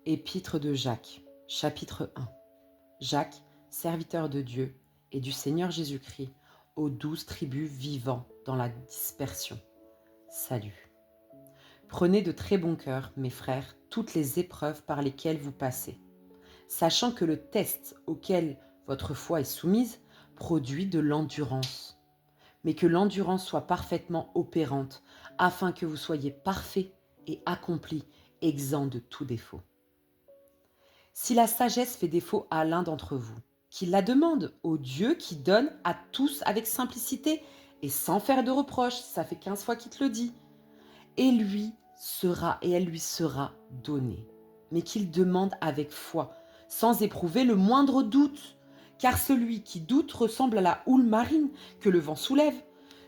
Épître de Jacques, chapitre 1. Jacques, serviteur de Dieu et du Seigneur Jésus-Christ, aux 12 tribus vivant dans la dispersion. Salut. Prenez de très bon cœur, mes frères, toutes les épreuves par lesquelles vous passez, sachant que le test auquel votre foi est soumise produit de l'endurance. Mais que l'endurance soit parfaitement opérante, afin que vous soyez parfaits et accomplis, exempts de tout défaut. Si la sagesse fait défaut à l'un d'entre vous, qu'il la demande au Dieu qui donne à tous avec simplicité et sans faire de reproches, ça fait 15 fois qu'il te le dit, et elle lui sera donnée. Mais qu'il demande avec foi, sans éprouver le moindre doute, car celui qui doute ressemble à la houle marine que le vent soulève,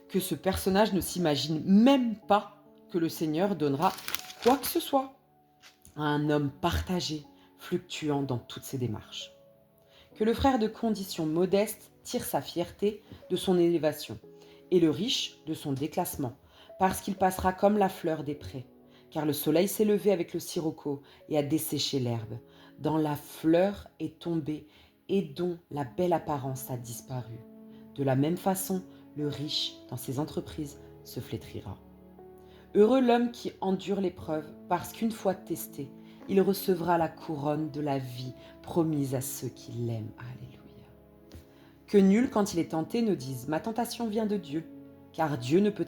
que ce personnage ne s'imagine même pas que le Seigneur donnera quoi que ce soit à un homme partagé, fluctuant dans toutes ses démarches. Que le frère de condition modeste tire sa fierté de son élévation, et le riche de son déclassement, parce qu'il passera comme la fleur des prés, car le soleil s'est levé avec le sirocco et a desséché l'herbe, dont la fleur est tombée et dont la belle apparence a disparu. De la même façon, le riche, dans ses entreprises, se flétrira. Heureux l'homme qui endure l'épreuve, parce qu'une fois testé, il recevra la couronne de la vie promise à ceux qui l'aiment. Alléluia. Que nul, quand il est tenté, ne dise « Ma tentation vient de Dieu », car Dieu ne peut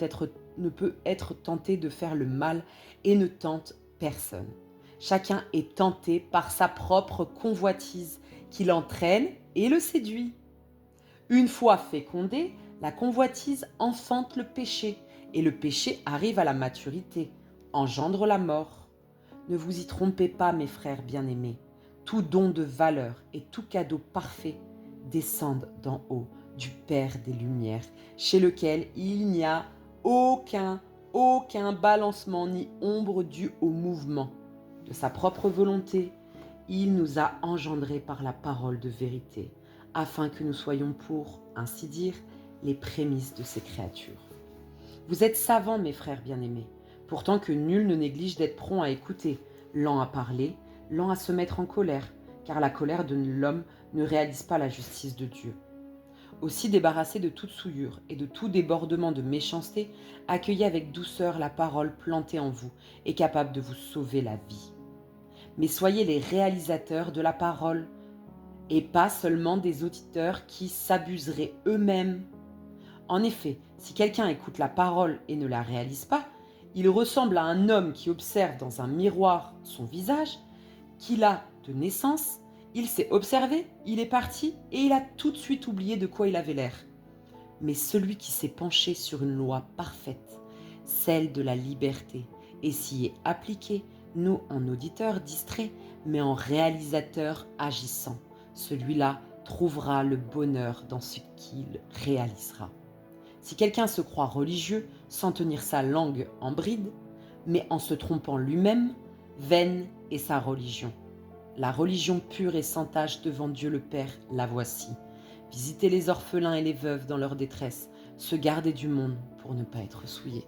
être tenté de faire le mal et ne tente personne. Chacun est tenté par sa propre convoitise qui l'entraîne et le séduit. Une fois fécondée, la convoitise enfante le péché, et le péché arrive à la maturité, engendre la mort. Ne vous y trompez pas, mes frères bien-aimés. Tout don de valeur et tout cadeau parfait descendent d'en haut, du Père des Lumières, chez lequel il n'y a aucun balancement ni ombre due au mouvement. De sa propre volonté, il nous a engendrés par la parole de vérité, afin que nous soyons pour, ainsi dire, les prémices de ces créatures. Vous êtes savants, mes frères bien-aimés, pourtant que nul ne néglige d'être prompt à écouter, lent à parler, lent à se mettre en colère, car la colère de l'homme ne réalise pas la justice de Dieu. Aussi débarrassés de toute souillure et de tout débordement de méchanceté, accueillez avec douceur la parole plantée en vous et capable de vous sauver la vie. Mais soyez les réalisateurs de la parole, et pas seulement des auditeurs qui s'abuseraient eux-mêmes. En effet, si quelqu'un écoute la parole et ne la réalise pas, il ressemble à un homme qui observe dans un miroir son visage, qu'il a de naissance, il s'est observé, il est parti et il a tout de suite oublié de quoi il avait l'air. Mais celui qui s'est penché sur une loi parfaite, celle de la liberté, et s'y est appliqué, non en auditeur distrait, mais en réalisateur agissant, celui-là trouvera le bonheur dans ce qu'il réalisera. Si quelqu'un se croit religieux sans tenir sa langue en bride, mais en se trompant lui-même, vaine est sa religion. La religion pure et sans tache devant Dieu le Père, la voici. Visiter les orphelins et les veuves dans leur détresse, se garder du monde pour ne pas être souillés.